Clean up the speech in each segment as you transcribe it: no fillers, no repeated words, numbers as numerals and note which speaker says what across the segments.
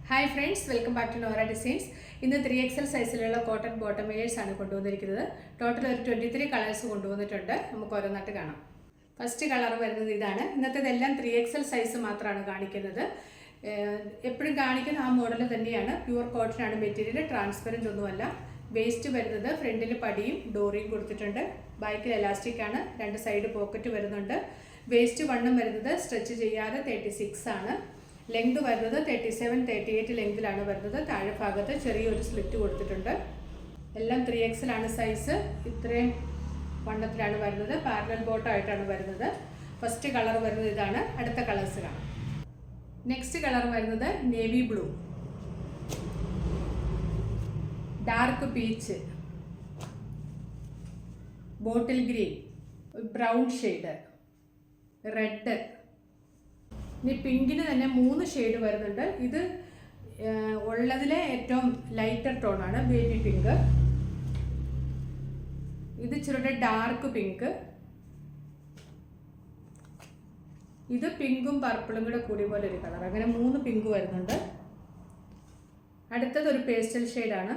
Speaker 1: Hi friends, welcome back to Nora designs. ഇന്ന് 3XL സൈസിലുള്ള cotton bottom wears ആണ് കൊണ്ടുവന്നിരിക്കുന്നത്. ടോട്ടൽ ഒരു 23 കളേഴ്സ് കൊണ്ടുവന്നിട്ടുണ്ട്. നമുക്ക് ഓരോന്നായിട്ട് കാണാം. ഫസ്റ്റ് കളർ വരുന്നത് ഇതാണ്. ഇന്നത്തേതെല്ലാം 3XL സൈസ് മാത്രമാണ് കാണിക്കുന്നത്. എപ്പോഴും കാണിക്കുന്ന ആ മോഡൽ തന്നെയാണ്. പ്യുവർ കോട്ടൺ ആണ് മെറ്റീരിയൽ, ട്രാൻസ്പെറൻറ്റ് ഒന്നുമല്ല. വേസ്റ്റ് വരുന്നത് ഫ്രണ്ടിൽ പടിയും ഡോറിയും കൊടുത്തിട്ടുണ്ട്. ബാക്കിൽ എലാസ്റ്റിക് ആണ്. രണ്ട് സൈഡ് പോക്കറ്റ് വരുന്നുണ്ട്. വേസ്റ്റ് വണ്ണം വരുന്നത് സ്ട്രെച്ച് ചെയ്യാതെ 36 ആണ്. ലെങ്ത് വരുന്നത് 37-38 ലെങ്തിലാണ് വരുന്നത്. താഴെ ഭാഗത്ത് ചെറിയൊരു സ്ലിറ്റ് കൊടുത്തിട്ടുണ്ട്. എല്ലാം 3XL ആണ് സൈസ്. ഇത്രയും വണ്ണത്തിലാണ് വരുന്നത്. പാരലൽ ബോട്ടം ആയിട്ടാണ് വരുന്നത്. ഫസ്റ്റ് കളർ വരുന്നത് ഇതാണ്. അടുത്ത കളേഴ്സ് കാണാം. നെക്സ്റ്റ് കളർ വരുന്നത് navy blue, dark peach, bottle green, brown shade, red. ഇനി പിങ്കിന് തന്നെ 3 ഷെയ്ഡ് വരുന്നുണ്ട്. ഇത് ഉള്ളതിലെ ഏറ്റവും ലൈറ്റർ ടോണാണ്, ബേബി പിങ്ക്. ഇത് ഇച്ചിരി ഡാർക്ക് പിങ്ക്. ഇത് പിങ്കും പർപ്പിളും കൂടെ കൂടിയ പോലെ ഒരു കളർ. അങ്ങനെ 3 പിങ്ക് വരുന്നുണ്ട്. അടുത്തത് ഒരു പേസ്റ്റൽ ഷെയ്ഡാണ്,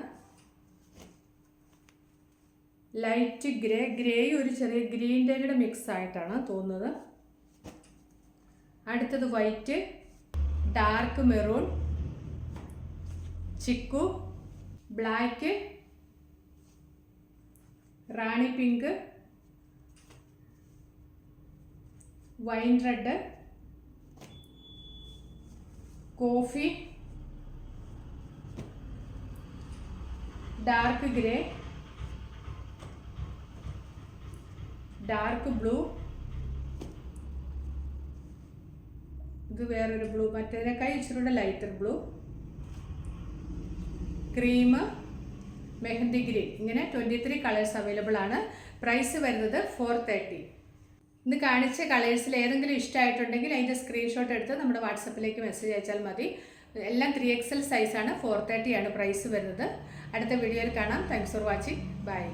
Speaker 1: ലൈറ്റ് ഗ്രേ. ഗ്രേയും ഒരു ചെറിയ ഗ്രീൻ്റെ കൂടെ മിക്സ് ആയിട്ടാണ് തോന്നുന്നത്. അടുത്തത് white, dark maroon, chikoo, black, rani pink, wine red, coffee, dark grey, dark blue, ഇത് വേറൊരു ബ്ലൂ, മറ്റേതിനേക്കാൾ ഇച്ചിരി lighter blue, cream, mehndi green. ഇങ്ങനെ 23 കളേഴ്സ് അവൈലബിൾ ആണ്. പ്രൈസ് വരുന്നത് 430. ഇന്ന് കാണിച്ച കളേഴ്സിൽ ഏതെങ്കിലും ഇഷ്ടമായിട്ടുണ്ടെങ്കിൽ അതിൻ്റെ സ്ക്രീൻഷോട്ട് എടുത്ത് നമ്മുടെ വാട്സപ്പിലേക്ക് മെസ്സേജ് അയച്ചാൽ മതി. എല്ലാം 3XL സൈസാണ്. 430 ആണ് പ്രൈസ് വരുന്നത്. അടുത്ത വീഡിയോയിൽ കാണാം. Thanks for watching. ബൈ.